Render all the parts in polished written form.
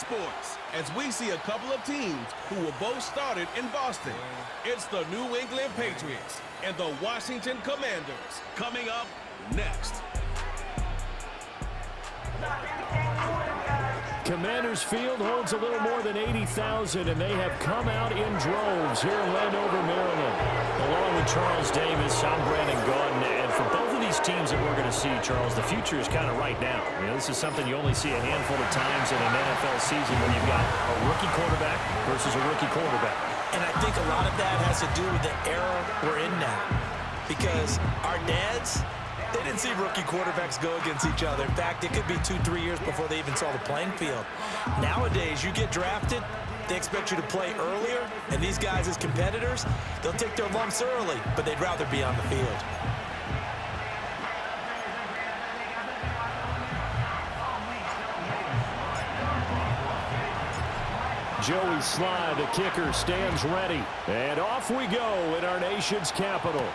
sports, as we see a couple of teams who were both started in Boston. It's the New England Patriots and the Washington Commanders coming up next. Commanders Field holds a little more than 80,000, and they have come out in droves here in Landover, Maryland. Along with Charles Davis, I'm Brandon Gaudin, and for both of these teams that we're going to see, Charles, the future is kind of right now. You know, this is something you only see a handful of times in an NFL season when you've got a rookie quarterback versus a rookie quarterback. And I think a lot of that has to do with the era we're in now, because our dads, they didn't see rookie quarterbacks go against each other. In fact, it could be 2-3 years before they even saw the playing field. Nowadays, you get drafted, they expect you to play earlier, and these guys as competitors, they'll take their lumps early, but they'd rather be on the field. Joey Sly, the kicker, stands ready. And off we go in our nation's capital.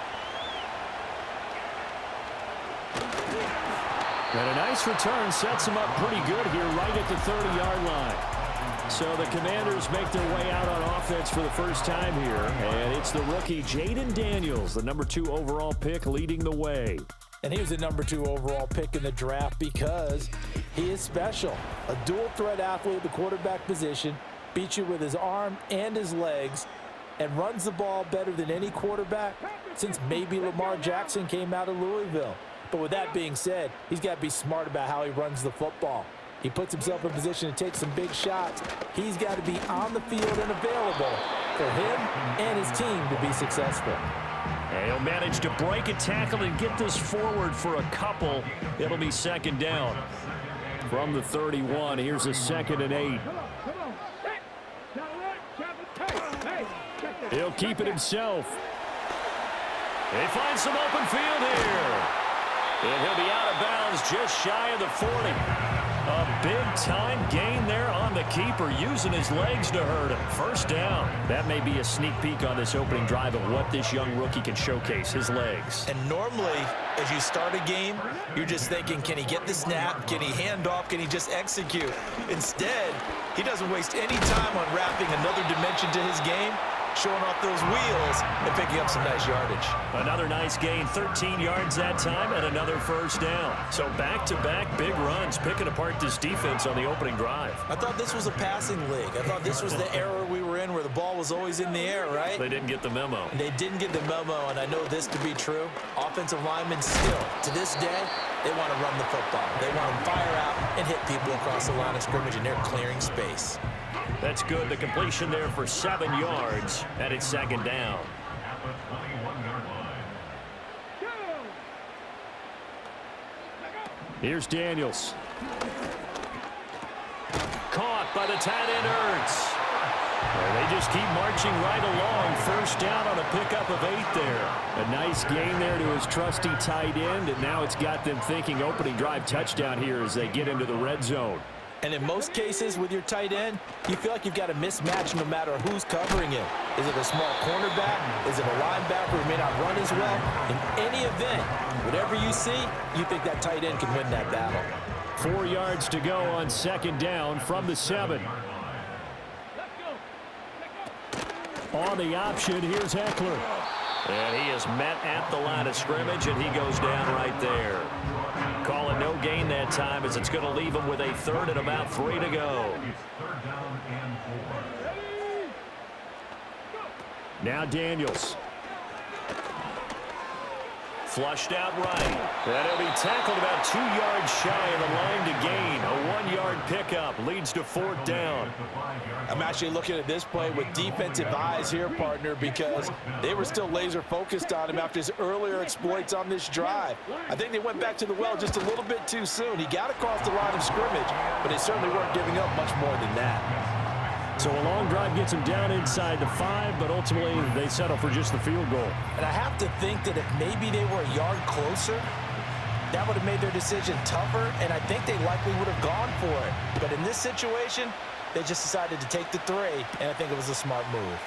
And a nice return sets him up pretty good here right at the 30-yard line. So the Commanders make their way out on offense for the first time here. And it's the rookie Jaden Daniels, the number 2 overall pick, leading the way. And he was the number 2 overall pick in the draft because he is special. A dual-threat athlete at the quarterback position, beats you with his arm and his legs, and runs the ball better than any quarterback since maybe Lamar Jackson came out of Louisville. But with that being said, he's got to be smart about how he runs the football. He puts himself in position to take some big shots. He's got to be on the field and available for him and his team to be successful. And he'll manage to break a tackle and get this forward for a couple. It'll be second down. From the 31, here's a 2nd and 8. He'll keep it himself. He finds some open field here. And he'll be out of bounds just shy of the 40. A big-time gain there on the keeper, using his legs to hurt him. First down. That may be a sneak peek on this opening drive of what this young rookie can showcase, his legs. And normally, as you start a game, you're just thinking, can he get the snap? Can he hand off? Can he just execute? Instead, he doesn't waste any time on wrapping another dimension to his game, showing off those wheels and picking up some nice yardage. Another nice gain, 13 yards that time, and another first down. So back-to-back big runs, picking apart this defense on the opening drive. I thought this was a passing league. I thought this was the era we were in where the ball was always in the air, right? They didn't get the memo. They didn't get the memo, and I know this to be true. Offensive linemen still, to this day, they want to run the football. They want to fire out and hit people across the line of scrimmage, and they're clearing space. That's good. The completion there for 7 yards, and it's second down. Here's Daniels. Caught by the tight end, Ertz. Well, they just keep marching right along. First down on a pickup of 8 there. A nice gain there to his trusty tight end, and now it's got them thinking opening drive touchdown here as they get into the red zone. And in most cases with your tight end, you feel like you've got a mismatch no matter who's covering him. Is it a small cornerback? Is it a linebacker who may not run as well? In any event, whatever you see, you think that tight end can win that battle. 4 yards to go on second down from the 7. On the option, here's Eckler. And he is met at the line of scrimmage, and he goes down right there. Calling no gain that time as it's going to leave him with a 3rd and about 3 to go. Now Daniels. Flushed out right. And he'll be tackled about 2 yards shy of the line to gain. A 1-yard pickup leads to 4th down. I'm actually looking at this play with defensive eyes here, partner, because they were still laser focused on him after his earlier exploits on this drive. I think they went back to the well just a little bit too soon. He got across the line of scrimmage, but they certainly weren't giving up much more than that. So a long drive gets them down inside the 5, but ultimately they settle for just the field goal. And I have to think that if maybe they were a yard closer, that would have made their decision tougher, and I think they likely would have gone for it. But in this situation, they just decided to take the 3, and I think it was a smart move.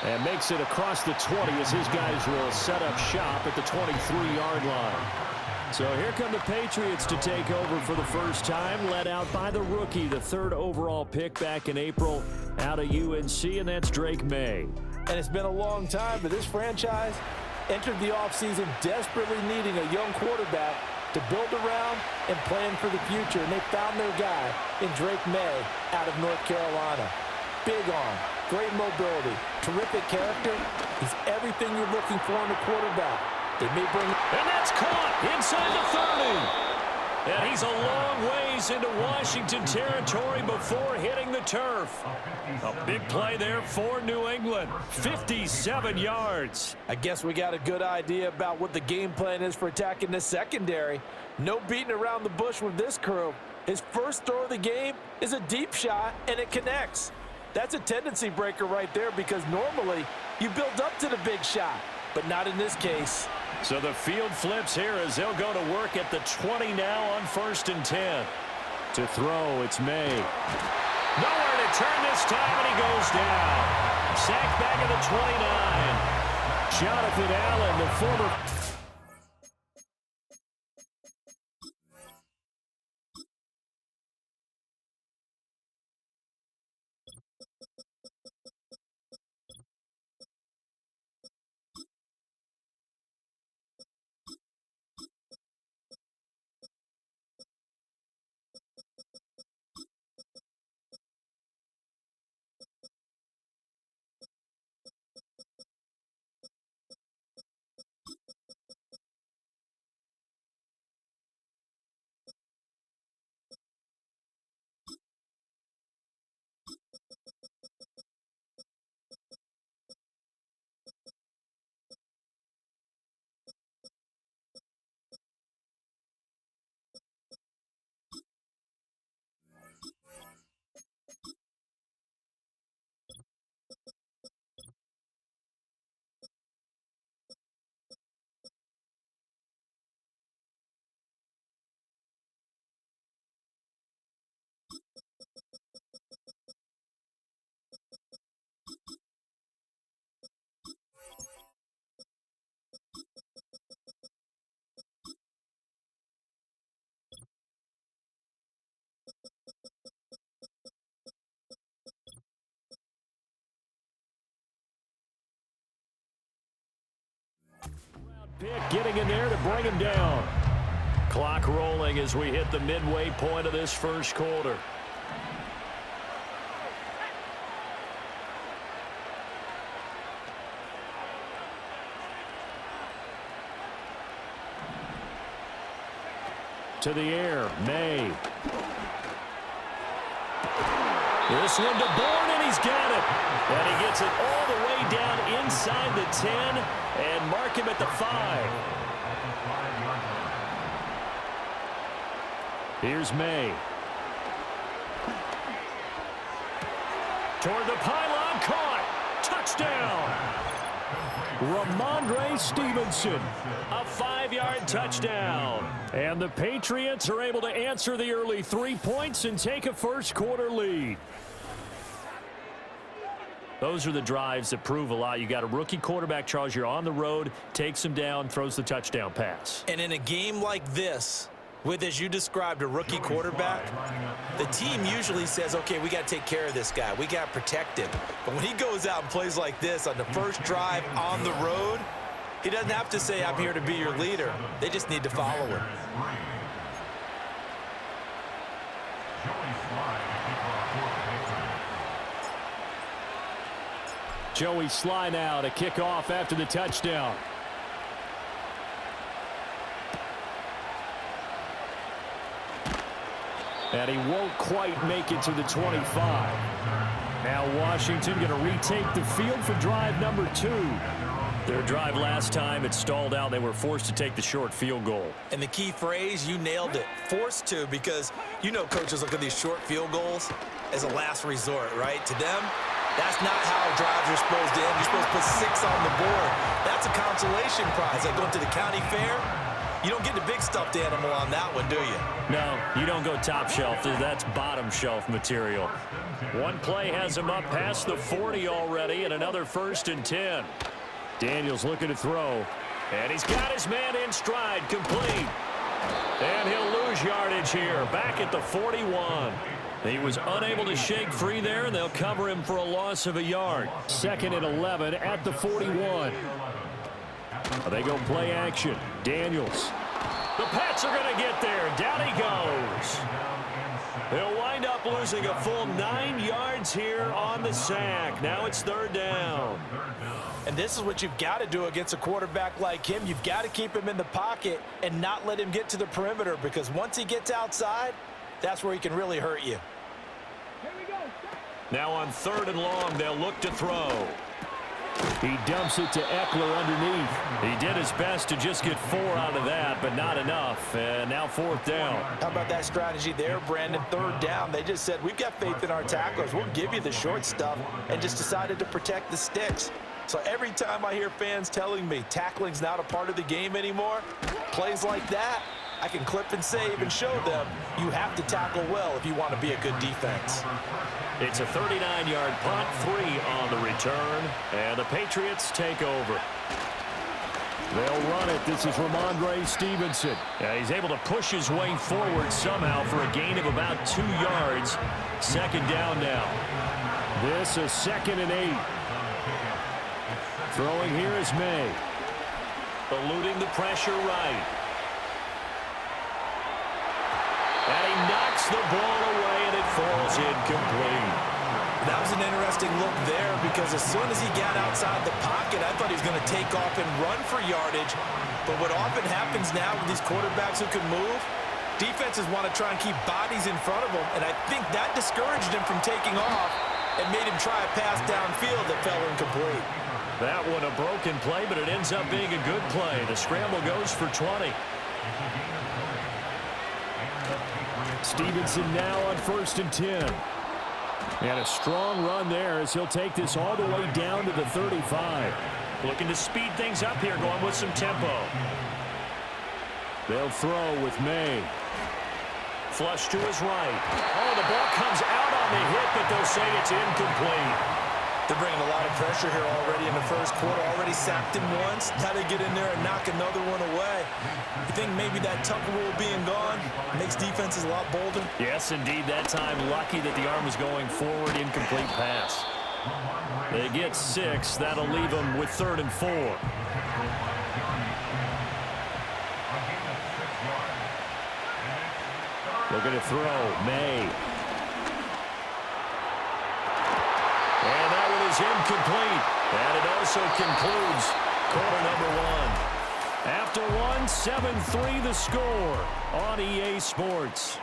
And makes it across the 20 as his guys will set up shop at the 23-yard line. So here come the Patriots to take over for the first time, led out by the rookie, the 3rd overall pick back in April out of UNC, and that's Drake May. And it's been a long time, but this franchise entered the offseason desperately needing a young quarterback to build around and plan for the future, and they found their guy in Drake May out of North Carolina. Big arm, great mobility, terrific character. He's everything you're looking for in a quarterback. They may bring... And that's caught inside the 30. And he's a long ways into Washington territory before hitting the turf. A big play there for New England. 57 yards. I guess we got a good idea about what the game plan is for attacking the secondary. No beating around the bush with this crew. His first throw of the game is a deep shot, and it connects. That's a tendency breaker right there because normally you build up to the big shot, but not in this case. So the field flips here as they'll go to work at the 20 now on 1st and 10. To throw, it's May. Nowhere to turn this time, and he goes down. Sacked back at the 29. Jonathan Allen, the former... Pick getting in there to bring him down. Clock rolling as we hit the midway point of this first quarter. To the air, May. This one to Bourne, and he's got it. And he gets it all the way down inside the 10 and mark him at the 5. Here's May. Toward the pylon, caught. Touchdown. Ramondre Stevenson, a 5-yard touchdown. And the Patriots are able to answer the early 3 points and take a first quarter lead. Those are the drives that prove a lot. You got a rookie quarterback, Charles. You're on the road, takes him down, throws the touchdown pass. And in a game like this, with, as you described, a rookie quarterback, the team usually says, okay, we got to take care of this guy. We got to protect him. But when he goes out and plays like this on the first drive on the road, he doesn't have to say, I'm here to be your leader. They just need to follow him. Joey Sly now to kick off after the touchdown. And he won't quite make it to the 25. Now Washington going to retake the field for drive number 2. Their drive last time, it stalled out. They were forced to take the short field goal. And the key phrase, you nailed it, forced to, because you know coaches look at these short field goals as a last resort, right? To them, that's not how drives are supposed to end. You're supposed to put 6 on the board. That's a consolation prize. Like going to the county fair, you don't get the big stuffed animal on that one, do you? No, you don't go top shelf. That's bottom shelf material. One play has him up past the 40 already, and another 1st and 10. Daniels looking to throw, and he's got his man in stride, complete. And he'll lose yardage here, back at the 41. He was unable to shake free there, and they'll cover him for a loss of a yard. 2nd and 11 at the 41. They go play action. Daniels. The Pats are going to get there. Down he goes. They'll wind up losing a full 9 yards here on the sack. Now it's 3rd down. And this is what you've got to do against a quarterback like him. You've got to keep him in the pocket and not let him get to the perimeter, because once he gets outside, that's where he can really hurt you. Now on 3rd and long, they'll look to throw. He dumps it to Eckler underneath. He did his best to just get 4 out of that, but not enough. And now 4th down. How about that strategy there, Brandon? 3rd down. They just said, we've got faith in our tacklers. We'll give you the short stuff, and just decided to protect the sticks. So every time I hear fans telling me tackling's not a part of the game anymore, plays like that, I can clip and save and show them you have to tackle well if you want to be a good defense. It's a 39-yard punt, 3 on the return, and the Patriots take over. They'll run it. This is Ramondre Stevenson. He's able to push his way forward somehow for a gain of about 2 yards. 2nd down now. This is 2nd and 8. Throwing here is May. Eluding the pressure right. And he knocks the ball away, and it falls incomplete. That was an interesting look there, because as soon as he got outside the pocket, I thought he was going to take off and run for yardage. But what often happens now with these quarterbacks who can move, defenses want to try and keep bodies in front of them, and I think that discouraged him from taking off and made him try a pass downfield that fell incomplete. That one a broken play, but it ends up being a good play. The scramble goes for 20. Stevenson now on 1st and 10. And a strong run there as he'll take this all the way down to the 35. Looking to speed things up here, going with some tempo. They'll throw with May. Flush to his right. Oh, the ball comes out on the hit, but they'll say it's incomplete. They're bringing a lot of pressure here already in the 1st quarter. Already sacked him once. Now they get in there and knock another one away. You think maybe that Tucker rule being gone makes defenses a lot bolder? Yes, indeed. That time, lucky that the arm was going forward. Incomplete pass. They get 6. That'll leave them with 3rd and 4. Looking to throw. May. And that one is incomplete. And it also concludes quarter number 1. After one, 7-3 the score on EA Sports.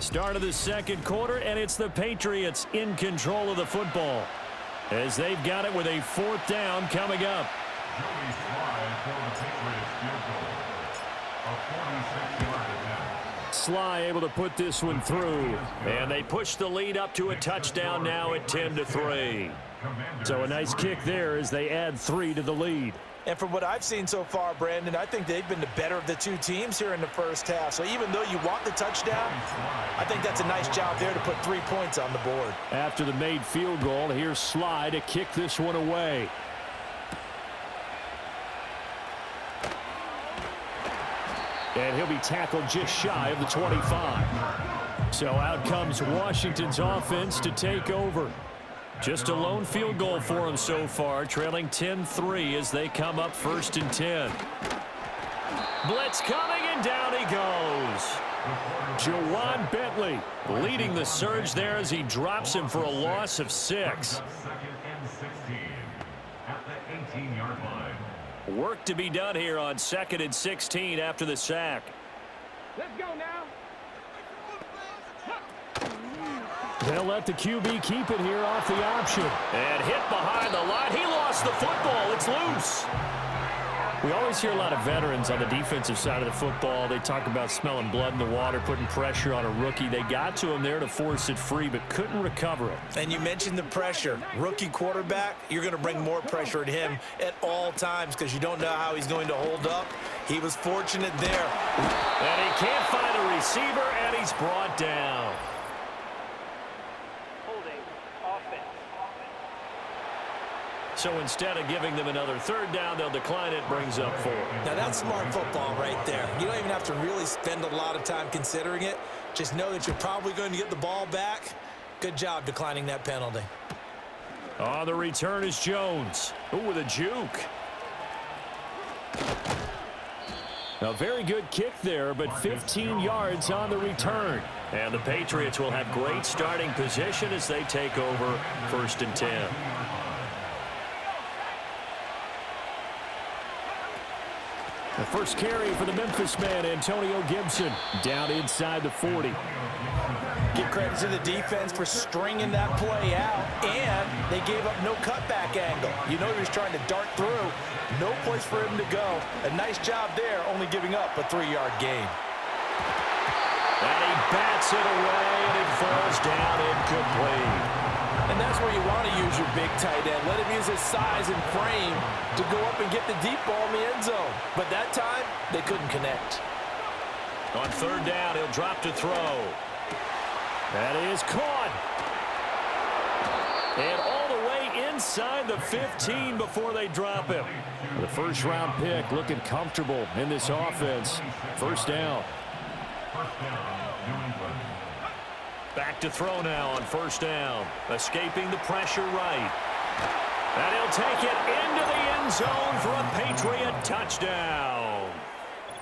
Start of the 2nd quarter, and it's the Patriots in control of the football as they've got it with a 4th down coming up. Sly able to put this one through, and they push the lead up to a touchdown now at 10-3. So a nice kick there as they add 3 to the lead. And from what I've seen so far, Brandon, I think they've been the better of the 2 teams here in the 1st half. So even though you want the touchdown, I think that's a nice job there to put 3 points on the board. After the made field goal, here's Sly to kick this one away. And he'll be tackled just shy of the 25. So out comes Washington's offense to take over. Just a lone field goal for them so far, trailing 10-3 as they come up 1st and 10. Blitz coming, and down he goes. Jawan Bentley leading the surge there as he drops him for a loss of 6. Work to be done here on 2nd and 16 after the sack. Let's go now. They'll let the QB keep it here off the option. And hit behind the line. He lost the football. It's loose. We always hear a lot of veterans on the defensive side of the football. They talk about smelling blood in the water, putting pressure on a rookie. They got to him there to force it free, but couldn't recover it. And you mentioned the pressure. Rookie quarterback, you're going to bring more pressure at him at all times because you don't know how he's going to hold up. He was fortunate there. And he can't find a receiver, and he's brought down. Holding offense. So instead of giving them another third down, they'll decline it, brings up 4. Now, that's smart football right there. You don't even have to really spend a lot of time considering it. Just know that you're probably going to get the ball back. Good job declining that penalty. On the return is Jones. Ooh, with a juke. A very good kick there, but 15 yards on the return. And the Patriots will have great starting position as they take over 1st and 10. The first carry for the Memphis man, Antonio Gibson, down inside the 40. Give credit to the defense for stringing that play out, and they gave up no cutback angle. You know he was trying to dart through. No place for him to go. A nice job there, only giving up a 3-yard gain. And he bats it away, and it falls down incomplete. And that's where you want to use your big tight end. Let him use his size and frame to go up and get the deep ball in the end zone. But that time, they couldn't connect. On 3rd down, he'll drop to throw. That is caught. And all the way inside the 15 before they drop him. The first-round pick looking comfortable in this offense. 1st down. Back to throw now on 1st down. Escaping the pressure right. And he'll take it into the end zone for a Patriot touchdown.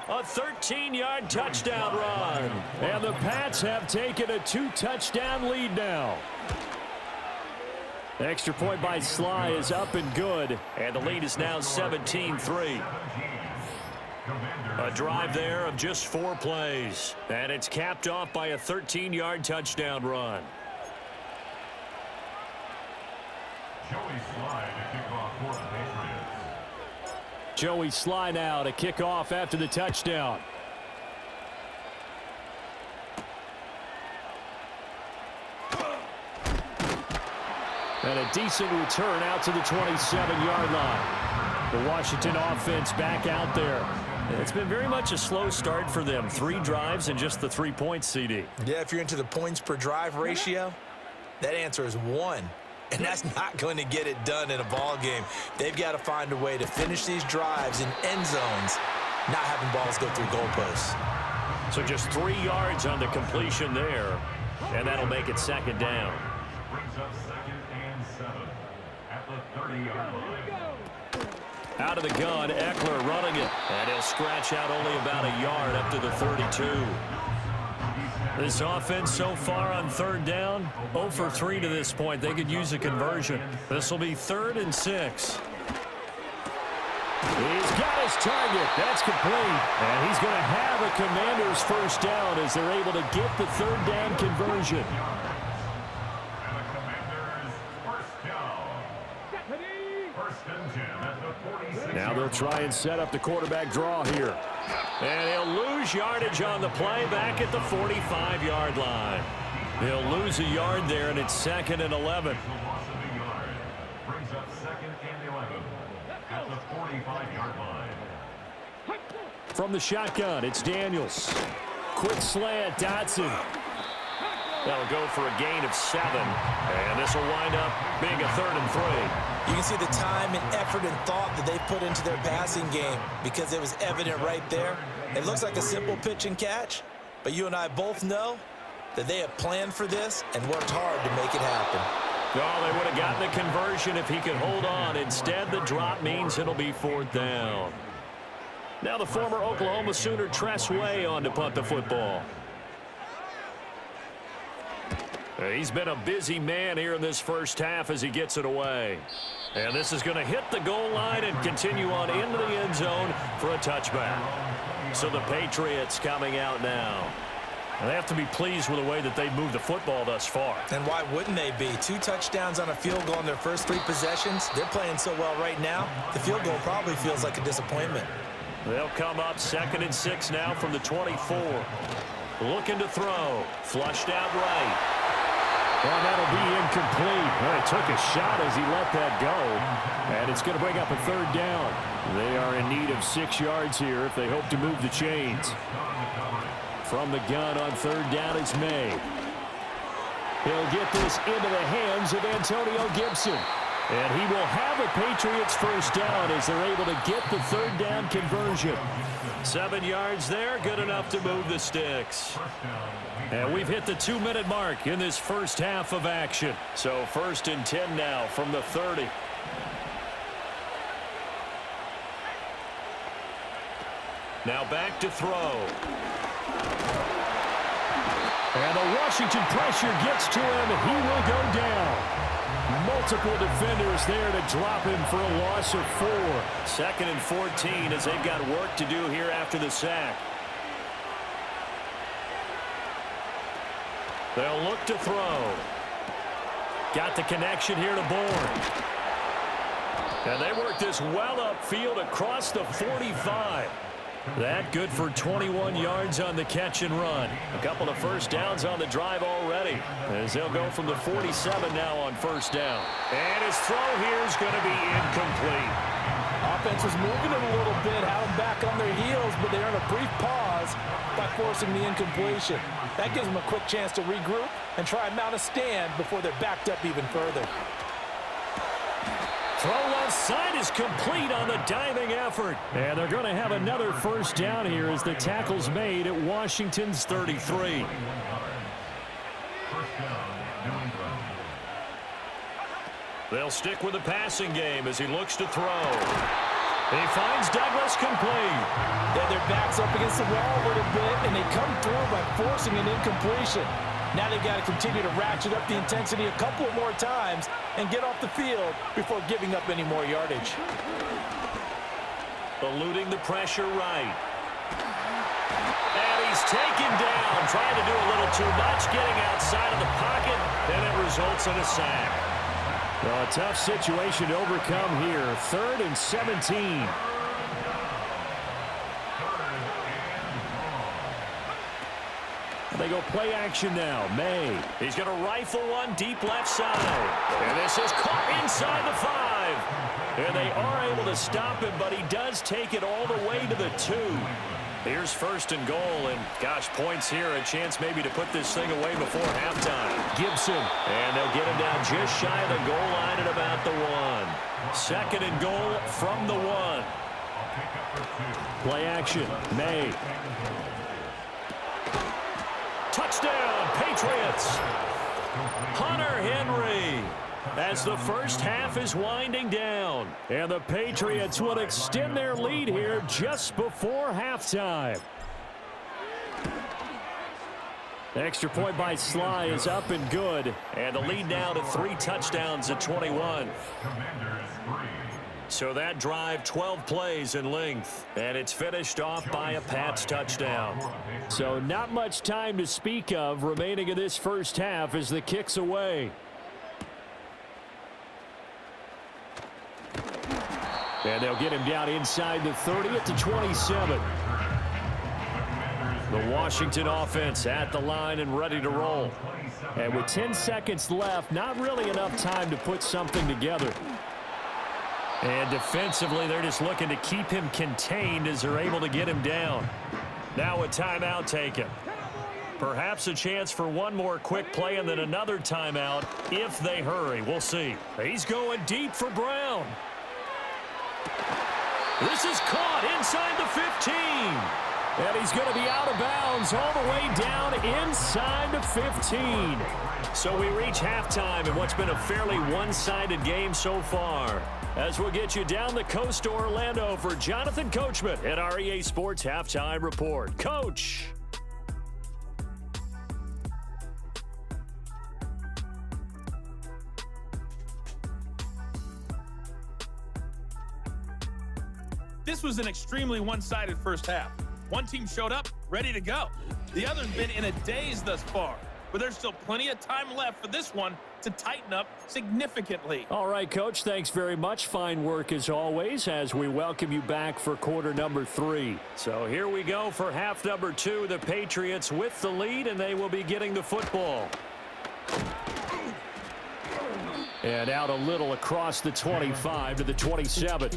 A 13-yard touchdown run. And the Pats have taken a 2-touchdown lead now. The extra point by Sly is up and good. And the lead is now 17-3. A drive there of just 4 plays. And it's capped off by a 13-yard touchdown run. Joey Sly to kick off for the Patriots. Joey Sly now to kick off after the touchdown. And a decent return out to the 27-yard line. The Washington offense back out there. It's been very much a slow start for them. 3 drives and just the 3 points, CD. Yeah, if you're into the points per drive ratio, that answer is 1. And that's not going to get it done in a ball game. They've got to find a way to finish these drives in end zones, not having balls go through goalposts. So just 3 yards on the completion there, and that'll make it 2nd down. Brings up 2nd and 7 at the 30-yard line. Out of the gun, Eckler running it, and he'll scratch out only about a yard up to the 32. This offense so far on 3rd down, 0 for 3 to this point. They could use a conversion. This will be 3rd and 6. He's got his target. That's complete. And he's going to have a Commanders 1st down as they're able to get the 3rd down conversion. And the Commanders 1st down. 1st and 10 at the 46. Now they'll try and set up the quarterback draw here. And he'll lose yardage on the play back at the 45-yard line. He'll lose a yard there, and it's 2nd and 11. Loss of a yard. Brings up 2nd and 11 at the 45-yard line. From the shotgun, it's Daniels. Quick slant, Dotson. That'll go for a gain of 7. And this will wind up being a 3rd and 3. You can see the time and effort and thought that they put into their passing game because it was evident right there. It looks like a simple pitch and catch, but you and I both know that they have planned for this and worked hard to make it happen. Oh, they would have gotten the conversion if he could hold on. Instead, the drop means it'll be 4th down. Now the former Oklahoma Sooner Tress Way on to punt the football. He's been a busy man here in this 1st half as he gets it away. And this is going to hit the goal line and continue on into the end zone for a touchback. So the Patriots coming out now. And they have to be pleased with the way that they've moved the football thus far. And why wouldn't they be? 2 touchdowns on a field goal in their first 3 possessions. They're playing so well right now, the field goal probably feels like a disappointment. They'll come up 2nd and 6 now from the 24. Looking to throw. Flushed out right. Well, that'll be incomplete. Well, he took a shot as he let that go. And it's going to bring up a 3rd down. They are in need of 6 yards here if they hope to move the chains. From the gun on 3rd down is May. He'll get this into the hands of Antonio Gibson. And he will have a Patriots first down as they're able to get the third down conversion. 7 yards there, good enough to move the sticks. And we've hit the 2-minute mark in this first half of action. So 1st and 10 now from the 30. Now back to throw. And the Washington pressure gets to him. He will go down. Multiple defenders there to drop him for a loss of 4. 2nd and 14 as they've got work to do here after the sack. They'll look to throw. Got the connection here to Bourne. And they work this well upfield across the 45. That good for 21 yards on the catch and run. A couple of first downs on the drive already as they'll go from the 47 now on first down. And his throw here is going to be incomplete. Offense was moving it a little bit, had them back on their heels, but they earned a brief pause by forcing the incompletion. That gives them a quick chance to regroup and try and mount a stand before they're backed up even further. Throw left side is complete on the diving effort. And they're going to have another first down here as the tackle's made at Washington's 33. They'll stick with the passing game as he looks to throw. He finds Douglas complete. Yeah, their back's up against the wall a little bit, and they come through by forcing an incompletion. Now they've got to continue to ratchet up the intensity a couple more times and get off the field before giving up any more yardage. Eluding the pressure right. And he's taken down, trying to do a little too much, getting outside of the pocket, and it results in a sack. Well, a tough situation to overcome here. 3rd and 17. They go play action now. May. He's going to rifle one deep left side. And this is caught inside the 5. And they are able to stop him, but he does take it all the way to the 2. Here's 1st and goal, and gosh, points here, a chance maybe to put this thing away before halftime. Gibson, and they'll get him down just shy of the goal line at about the 1. 2nd and goal from the 1. Play action, May. Touchdown, Patriots. Hunter Henry. As the first half is winding down. And the Patriots will extend their lead here just before halftime. Extra point by Sly is up and good. And the lead now to 3 touchdowns at 21. So that drive, 12 plays in length. And it's finished off by a Pats touchdown. So not much time to speak of remaining in this first half as the kick's away. And they'll get him down inside the 30 at the 27. The Washington offense at the line and ready to roll. And with 10 seconds left, not really enough time to put something together. And defensively, they're just looking to keep him contained as they're able to get him down. Now a timeout taken. Perhaps a chance for one more quick play and then another timeout if they hurry. We'll see. He's going deep for Brown. This is caught inside the 15. And he's going to be out of bounds all the way down inside the 15. So we reach halftime in what's been a fairly one-sided game so far. As we'll get you down the coast to Orlando for Jonathan Coachman at our EA Sports Halftime Report. Coach. This was an extremely one-sided first half. One team showed up, ready to go. The other's been in a daze thus far, but there's still plenty of time left for this one to tighten up significantly. All right, Coach, thanks very much. Fine work as always as we welcome you back for quarter number 3. So here we go for half number 2. The Patriots with the lead, and they will be getting the football. And out a little across the 25 to the 27.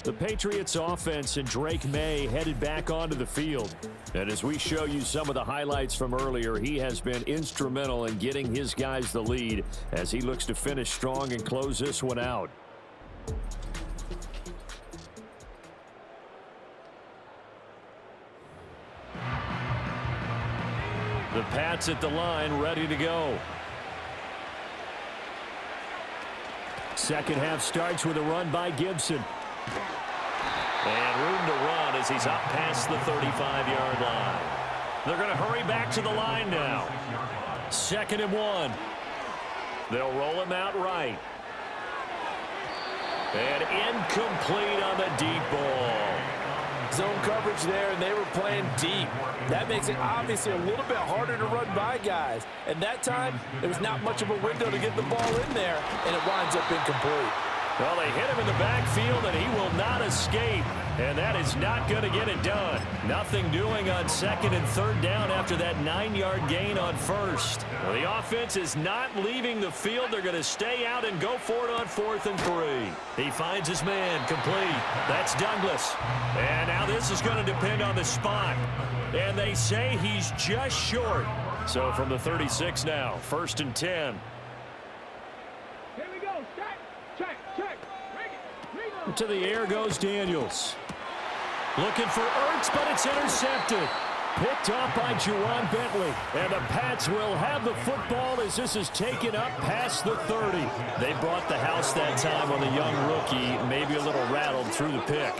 The Patriots offense and Drake May headed back onto the field. And as we show you some of the highlights from earlier, he has been instrumental in getting his guys the lead as he looks to finish strong and close this one out. The Pats at the line, ready to go. Second half starts with a run by Gibson. And room to run as he's up past the 35-yard line. They're going to hurry back to the line now. 2nd and 1. They'll roll him out right. And incomplete on the deep ball. Zone coverage there, and they were playing deep. That makes it obviously a little bit harder to run by guys. And that time, there was not much of a window to get the ball in there, and it winds up incomplete. Well, they hit him in the backfield, and he will not escape. And that is not going to get it done. Nothing doing on 2nd and 3rd down after that 9-yard gain on 1st. Well, the offense is not leaving the field. They're going to stay out and go for it on 4th and 3. He finds his man complete. That's Douglas. And now this is going to depend on the spot. And they say he's just short. So from the 36 now, 1st and 10. Here we go. Check. Bring it. To the air goes Daniels. Looking for Ertz, but it's intercepted. Picked off by Juwan Bentley. And the Pats will have the football as this is taken up past the 30. They brought the house that time on the young rookie, maybe a little rattled through the pick.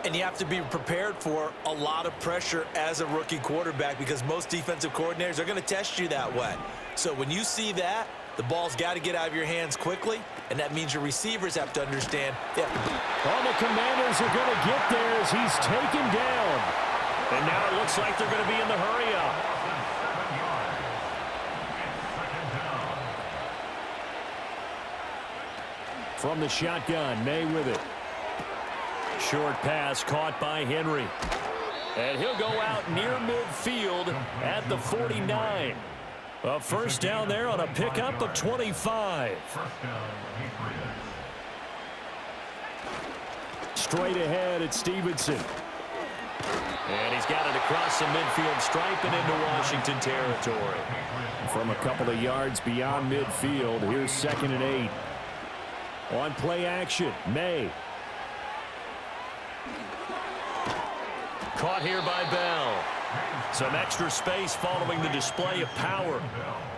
And you have to be prepared for a lot of pressure as a rookie quarterback because most defensive coordinators are going to test you that way. So when you see that, the ball's got to get out of your hands quickly, and that means your receivers have to understand. All the Commanders are going to get there as he's taken down. And now it looks like they're going to be in the hurry-up. From the shotgun, May with it. Short pass caught by Henry. And he'll go out near midfield at the 49. A first down there on a pickup of 25. Straight ahead at Stevenson. And he's got it across the midfield stripe and into Washington territory. From a couple of yards beyond midfield, here's 2nd and 8. On play action, May. Caught here by Bell. Some extra space following the display of power.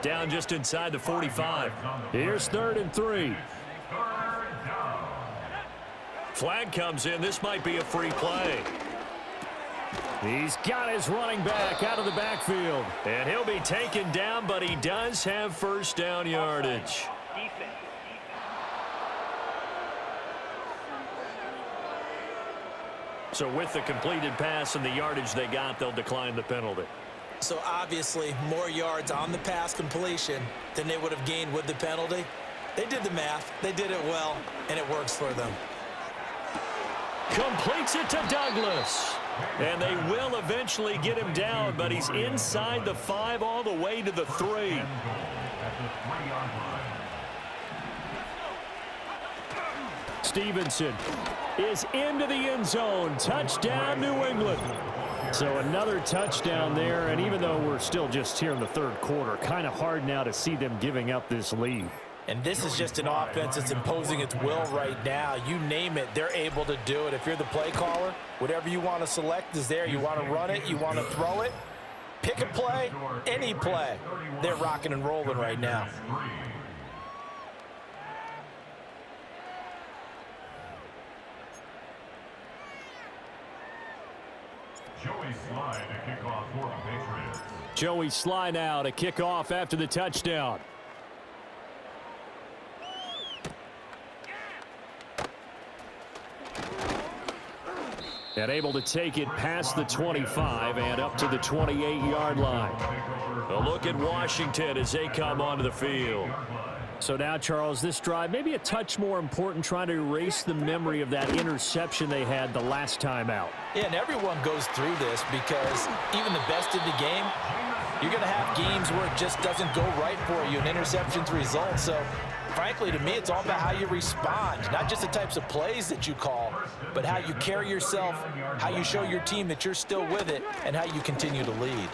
Down just inside the 45. Here's 3rd and 3. Flag comes in. This might be a free play. He's got his running back out of the backfield. And he'll be taken down, but he does have first down yardage. So with the completed pass and the yardage they got, they'll decline the penalty. So obviously more yards on the pass completion than they would have gained with the penalty. They did the math. They did it well, and it works for them. Completes it to Douglas. And they will eventually get him down, but he's inside the 5 all the way to the 3. Stevenson is into the end zone. Touchdown, New England. So another touchdown there, and even though we're still just here in the 3rd quarter, kind of hard now to see them giving up this lead. And this is just an offense that's imposing its will right now. You name it, they're able to do it. If you're the play caller, whatever you want to select is there. You want to run it, you want to throw it, pick a play, any play. They're rocking and rolling right now. Joey Slye to kick off for the Patriots. Joey Slye now to kick off after the touchdown. And able to take it past the 25 and up to the 28-yard line. A look at Washington as they come onto the field. So now, Charles, this drive maybe a touch more important, trying to erase the memory of that interception they had the last time out. Yeah, and everyone goes through this because even the best in the game, you're going to have games where it just doesn't go right for you, and interceptions result. So frankly, to me, it's all about how you respond, not just the types of plays that you call, but how you carry yourself, how you show your team that you're still with it, and how you continue to lead.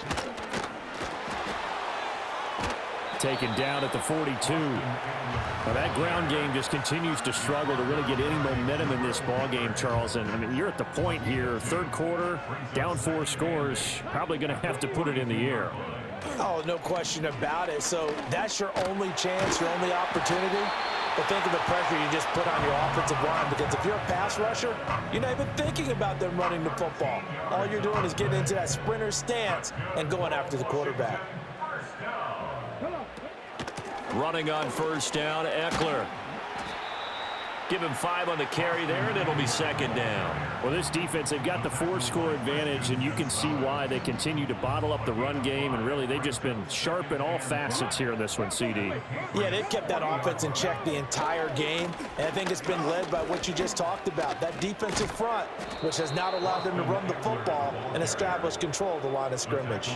Taken down at the 42. Now that ground game just continues to struggle to really get any momentum in this ball game, Charles. And I mean, you're at the point here, third quarter, down 4 scores, probably going to have to put it in the air. Oh, no question about it. So that's your only chance, your only opportunity. But think of the pressure you just put on your offensive line, because if you're a pass rusher, you're not even thinking about them running the football. All you're doing is getting into that sprinter stance and going after the quarterback. Running on first down, Eckler. Give him 5 on the carry there, and it'll be second down. Well, this defense, they've got the 4-score advantage, and you can see why they continue to bottle up the run game, and really they've just been sharp in all facets here in this one, CD. Yeah, they've kept that offense in check the entire game, and I think it's been led by what you just talked about, that defensive front, which has not allowed them to run the football and establish control of the line of scrimmage.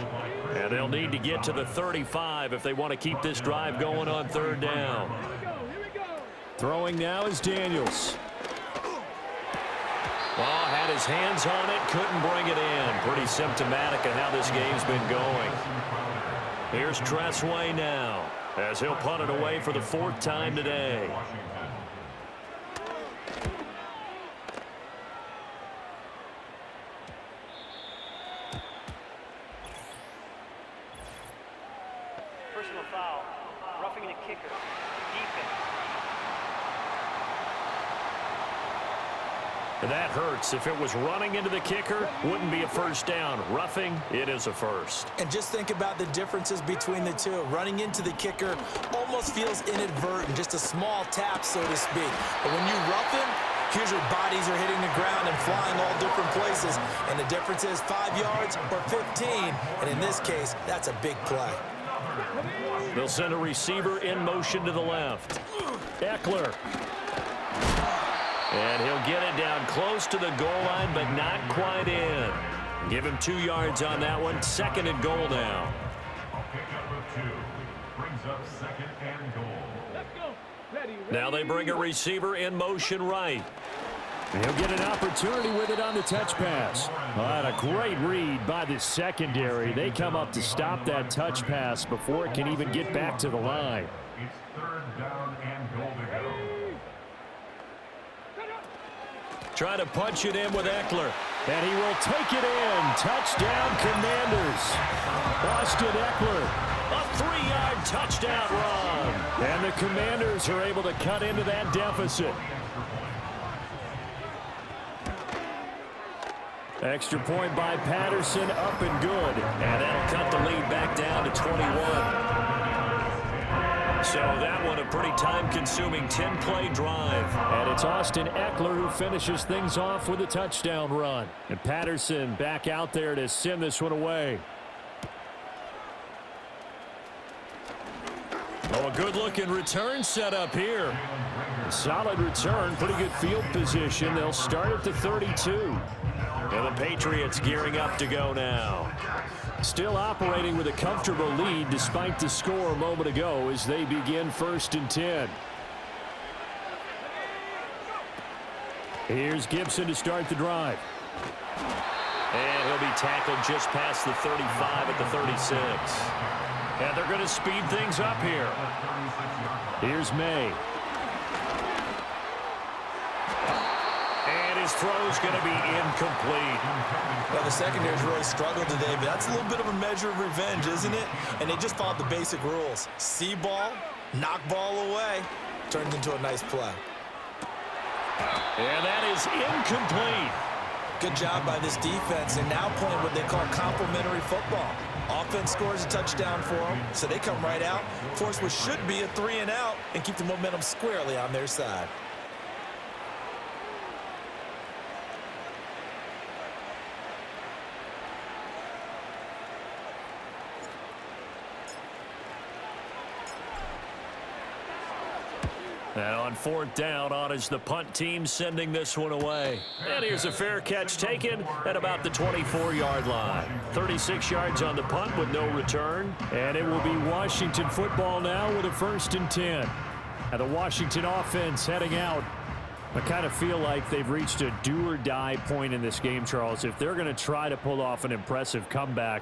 And they'll need to get to the 35 if they want to keep this drive going on third down. Throwing now is Daniels. Well, had his hands on it, couldn't bring it in. Pretty symptomatic of how this game's been going. Here's Tressway now, as he'll punt it away for the 4th time today. Personal foul, roughing the kicker, defense. That hurts. If it was running into the kicker, wouldn't be a first down. Roughing, it is a first. And just think about the differences between the two. Running into the kicker almost feels inadvertent, just a small tap, so to speak. But when you rough him, here's your bodies are hitting the ground and flying all different places. And the difference is 5 yards or 15. And in this case, that's a big play. They'll send a receiver in motion to the left. Eckler. And he'll get it down close to the goal line, but not quite in. Give him 2 yards on that one. 2nd and goal now. Brings up 2nd and goal. Let's go. Ready. Now they bring a receiver in motion right. And he'll get an opportunity with it on the touch pass. Well, a great read by the secondary. They come up to stop that touch pass before it can even get back to the line. It's 3rd down and goal to go. Try to punch it in with Eckler. And he will take it in. Touchdown, Commanders. Austin Eckler. A 3-yard touchdown run. And the Commanders are able to cut into that deficit. Extra point by Patterson, up and good. And that'll cut the lead back down to 21. So that one a pretty time-consuming 10-play drive. And it's Austin Eckler who finishes things off with a touchdown run. And Patterson back out there to send this one away. Oh, a good-looking return set up here. A solid return, pretty good field position. They'll start at the 32. And the Patriots gearing up to go now. Still operating with a comfortable lead despite the score a moment ago as they begin 1st and 10. Here's Gibson to start the drive. And he'll be tackled just past the 35 at the 36. And they're going to speed things up here. Here's May. And his throw's going to be incomplete. Well, the secondary's really struggled today, but that's a little bit of a measure of revenge, isn't it? And they just followed the basic rules. See ball, knock ball away, turns into a nice play. And that is incomplete. Good job by this defense, and now playing what they call complementary football. Offense scores a touchdown for them, so they come right out, force what should be a 3-and-out, and keep the momentum squarely on their side. And on 4th down, on is the punt team sending this one away. And here's a fair catch taken at about the 24-yard line. 36 yards on the punt with no return. And it will be Washington football now with a 1st and 10. And the Washington offense heading out. I kind of feel like they've reached a do-or-die point in this game, Charles. If they're going to try to pull off an impressive comeback,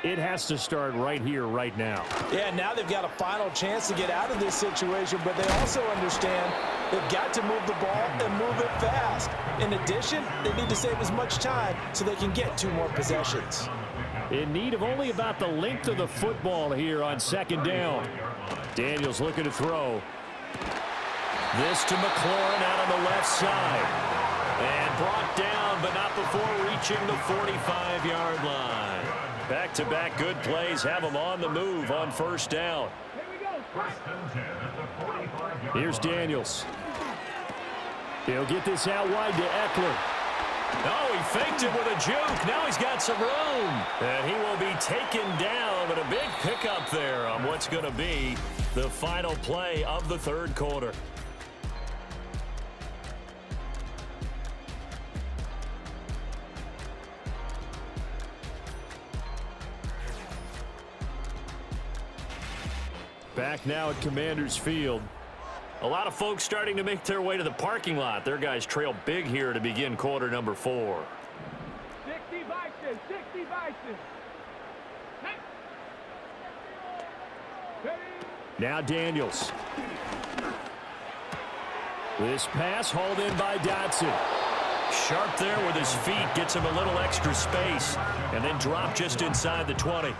it has to start right here, right now. Yeah, now they've got a final chance to get out of this situation, but they also understand they've got to move the ball and move it fast. In addition, they need to save as much time so they can get 2 more possessions. In need of only about the length of the football here on 2nd down. Daniels looking to throw. This to McLaurin out on the left side. And brought down, but not before reaching the 45-yard line. Back-to-back good plays have them on the move on 1st down. Here's Daniels. He'll get this out wide to Eckler. No, he faked it with a juke. Now he's got some room. And he will be taken down, but a big pickup there on what's going to be the final play of the 3rd quarter. Back now at Commanders Field. A lot of folks starting to make their way to the parking lot. Their guys trail big here to begin quarter number 4. 60 Vikings, 60 Vikings. Now Daniels. This pass hauled in by Dotson. Sharp there with his feet, gets him a little extra space, and then dropped just inside the 20.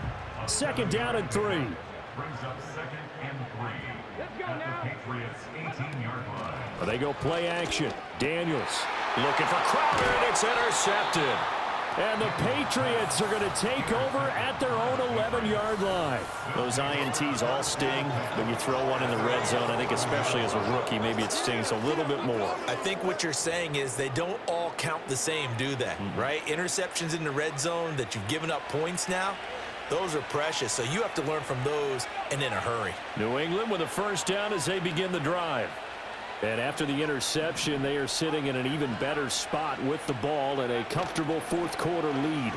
2nd down and 3. Brings up 2nd and 3. Let's go now. Patriots 18-yard line. They go play action. Daniels looking for Crowder, and it's intercepted. And the Patriots are going to take over at their own 11-yard line. Those INTs all sting, but you throw one in the red zone, I think especially as a rookie, maybe it stings a little bit more. I think what you're saying is they don't all count the same, do they? Right? Interceptions in the red zone that you've given up points now, those are precious, so you have to learn from those and in a hurry. New England with a 1st down as they begin the drive. And after the interception, they are sitting in an even better spot with the ball and a comfortable 4th quarter lead.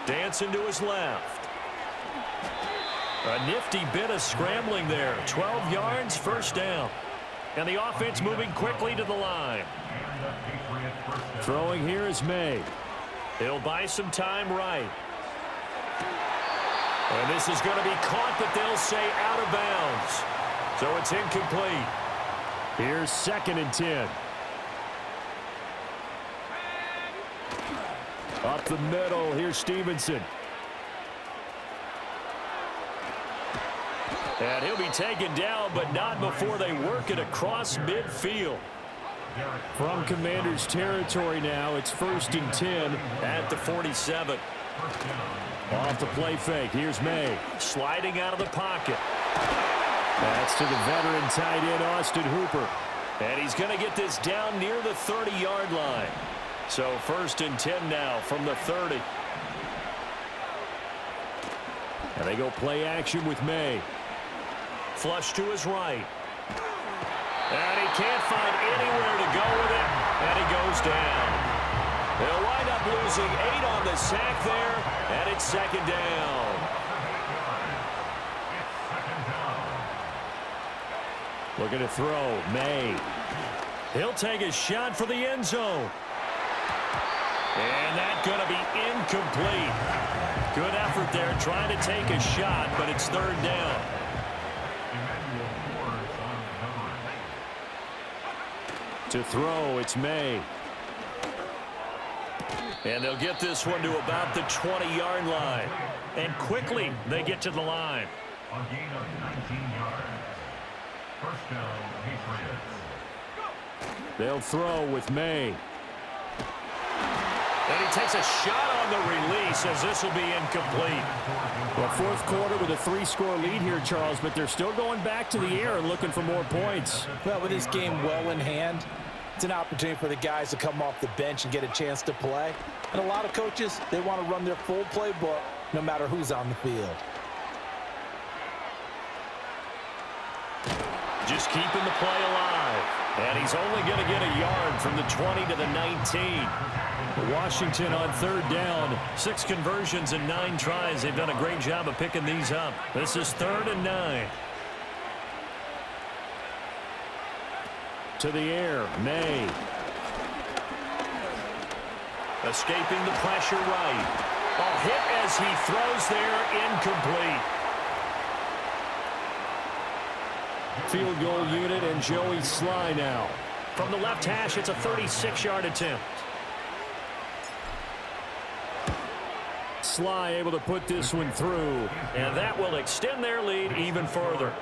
Dancing to his left. A nifty bit of scrambling there. 12 yards, 1st down. And the offense moving quickly to the line. Throwing here is May. He'll buy some time right. And this is going to be caught, but they'll say out of bounds. So it's incomplete. Here's 2nd and 10. Up the middle, here's Stevenson. And he'll be taken down, but not before they work it across midfield. From Commanders territory now, it's 1st and 10 at the 47. Off the play fake, here's May. Sliding out of the pocket. That's to the veteran tight end, Austin Hooper. And he's going to get this down near the 30-yard line. So 1st and 10 now from the 30. And they go play action with May. Flush to his right. And he can't find anywhere to go with it. And he goes down. They'll wind up losing 8 on the sack there. And it's 2nd down. Looking to throw. May. He'll take a shot for the end zone. And that's going to be incomplete. Good effort there trying to take a shot, but it's 3rd down. To throw, it's May. And they'll get this one to about the 20-yard line. And quickly, they get to the line. A gain of 19 yards. 1st down, Patriots. They'll throw with May. And he takes a shot on the release as this will be incomplete. Well, 4th quarter with a 3-score lead here, Charles, but they're still going back to the air and looking for more points. Well, with this game well in hand, it's an opportunity for the guys to come off the bench and get a chance to play. And a lot of coaches, they want to run their full playbook no matter who's on the field. Just keeping the play alive. And he's only going to get a yard from the 20 to the 19. Washington on third down. 6 conversions and 9 tries. They've done a great job of picking these up. This is 3rd and 9. To the air, May. Escaping the pressure right. A hit as he throws there, incomplete. Field goal unit and Joey Sly now. From the left hash, it's a 36-yard attempt. Sly able to put this one through, and that will extend their lead even further.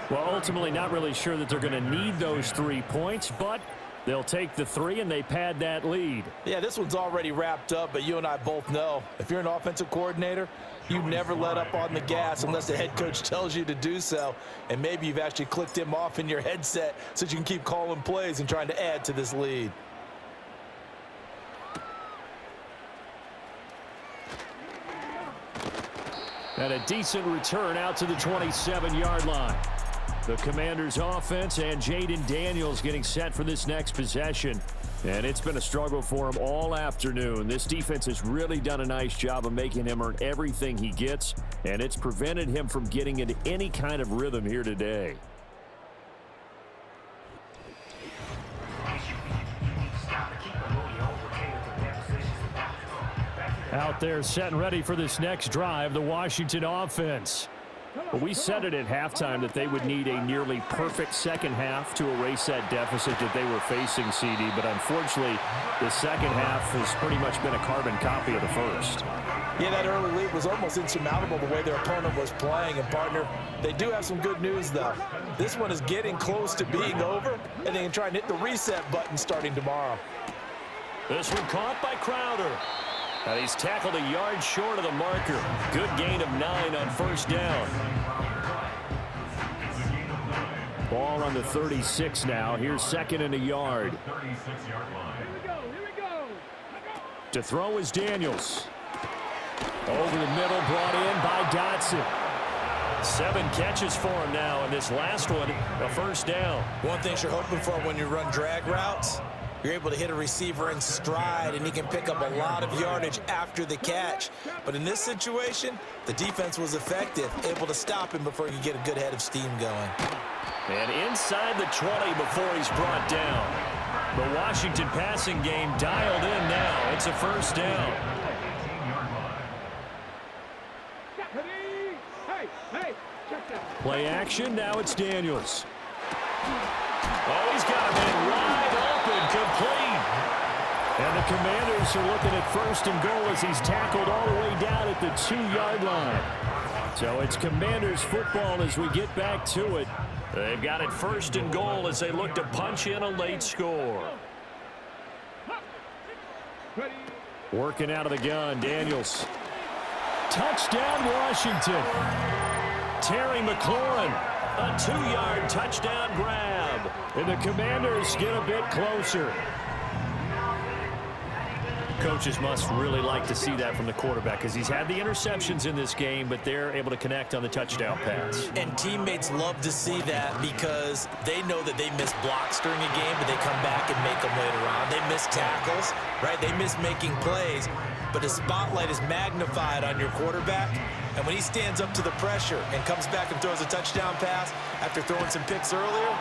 Well, ultimately not really sure that they're going to need those 3 points, but they'll take the 3 and they pad that lead. Yeah, this one's already wrapped up, but you and I both know if you're an offensive coordinator, you never let up on the gas unless the head coach tells you to do so. And maybe you've actually clicked him off in your headset so you can keep calling plays and trying to add to this lead. And a decent return out to the 27-yard line. The Commanders' offense and Jaden Daniels getting set for this next possession. And it's been a struggle for him all afternoon. This defense has really done a nice job of making him earn everything he gets, and it's prevented him from getting into any kind of rhythm here today. Out there set and ready for this next drive, the Washington offense. Well, we said it at halftime that they would need a nearly perfect second half to erase that deficit that they were facing, CD. But unfortunately, the second half has pretty much been a carbon copy of the first. Yeah, that early lead was almost insurmountable the way their opponent was playing. And, partner, they do have some good news, though. This one is getting close to being over, and they can try and hit the reset button starting tomorrow. This one caught by Crowder. And he's tackled a yard short of the marker. Good gain of 9 on first down. Ball on the 36 now. Here's 2nd and a yard. To throw is Daniels. Over the middle, brought in by Dotson. 7 catches for him now, and this last one, a first down. One thing you're hoping for when you run drag routes, you're able to hit a receiver in stride, and he can pick up a lot of yardage after the catch. But in this situation, the defense was effective, able to stop him before he could get a good head of steam going. And inside the 20 before he's brought down. The Washington passing game dialed in now. It's a first down. Play action, now it's Daniels. Oh, he's got a man wide open, complete. And the Commanders are looking at 1st and goal as he's tackled all the way down at the 2-yard line. So it's Commanders football as we get back to it. They've got it 1st and goal as they look to punch in a late score. Working out of the gun, Daniels. Touchdown, Washington. Terry McLaurin, a 2-yard touchdown grab. And the Commanders get a bit closer. Coaches must really like to see that from the quarterback because he's had the interceptions in this game, but they're able to connect on the touchdown pass. And teammates love to see that because they know that they miss blocks during a game, but they come back and make them later on. They miss tackles, right? They miss making plays, but the spotlight is magnified on your quarterback. And when he stands up to the pressure and comes back and throws a touchdown pass after throwing some picks earlier,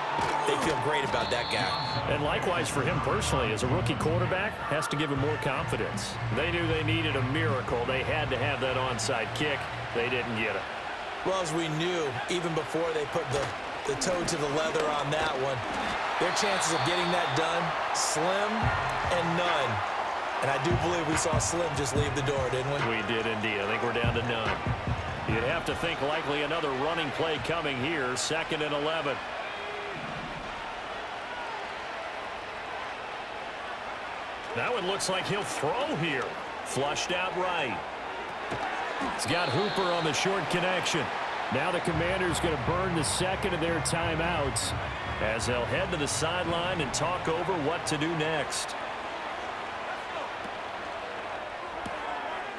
they feel great about that guy. And likewise for him personally, as a rookie quarterback, has to give him more confidence. They knew they needed a miracle. They had to have that onside kick. They didn't get it. Well, as we knew, even before they put the toe to the leather on that one, their chances of getting that done, slim and none. And I do believe we saw Slim just leave the door, didn't we? We did indeed. I think we're down to none. You'd have to think likely another running play coming here. 2nd and 11. Now it looks like he'll throw here. Flushed out right. He's got Hooper on the short connection. Now the Commanders going to burn the 2nd of their timeouts as they'll head to the sideline and talk over what to do next.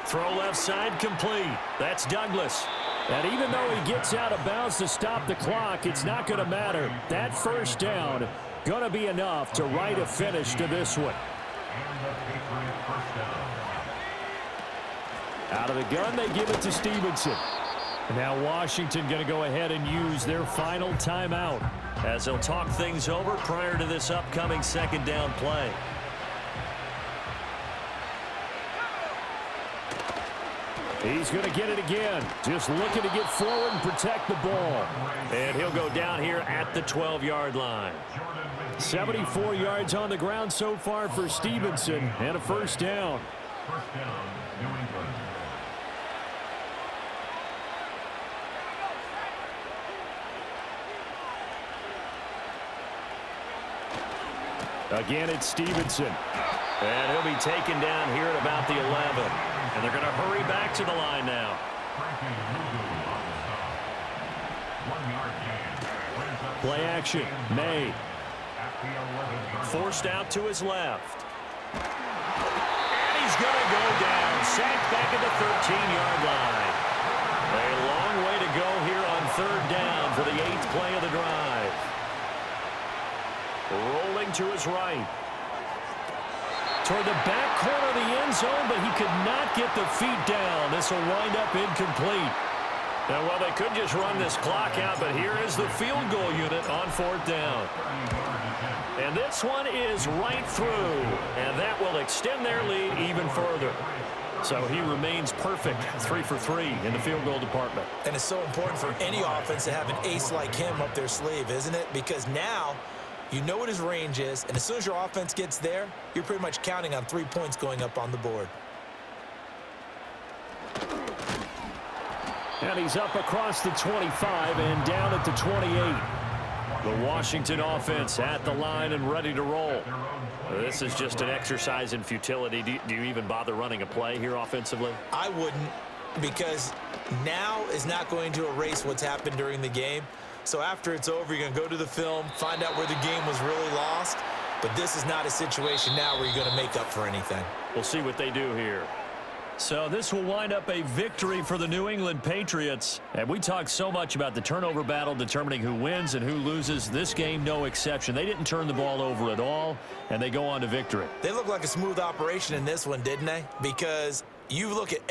Throw left side complete. That's Douglas. And even though he gets out of bounds to stop the clock, it's not going to matter. That first down going to be enough to write a finish to this one. And the Patriots first down. Out of the gun, they give it to Stevenson. Now Washington going to go ahead and use their final timeout as they'll talk things over prior to this upcoming second down play. He's going to get it again. Just looking to get forward and protect the ball. And he'll go down here at the 12-yard line. 74 yards on the ground so far for Stevenson and a first down. First down, New England. Again, it's Stevenson. And he'll be taken down here at about the 11. And they're going to hurry back to the line now. Play action. May. Forced out to his left. And he's going to go down. Sacked back at the 13-yard line. A long way to go here on third down for the 8th play of the drive. Rolling to his right. Toward the back corner of the end zone, but he could not get the feet down. This will wind up incomplete. Now, well, they could just run this clock out, but here is the field goal unit on fourth down. And this one is right through, and that will extend their lead even further. So he remains perfect, 3 for 3 in the field goal department. And it's so important for any offense to have an ace like him up their sleeve, isn't it? Because now you know what his range is, and as soon as your offense gets there, you're pretty much counting on 3 points going up on the board. And he's up across the 25 and down at the 28. The Washington offense at the line and ready to roll. This is just an exercise in futility. Do you even bother running a play here offensively? I wouldn't, because now is not going to erase what's happened during the game. So after it's over, you're going to go to the film, find out where the game was really lost. But this is not a situation now where you're going to make up for anything. We'll see what they do here. So this will wind up a victory for the New England Patriots. And we talked so much about the turnover battle determining who wins and who loses. This game, no exception. They didn't turn the ball over at all, and they go on to victory. They look like a smooth operation in this one, didn't they? Because you look at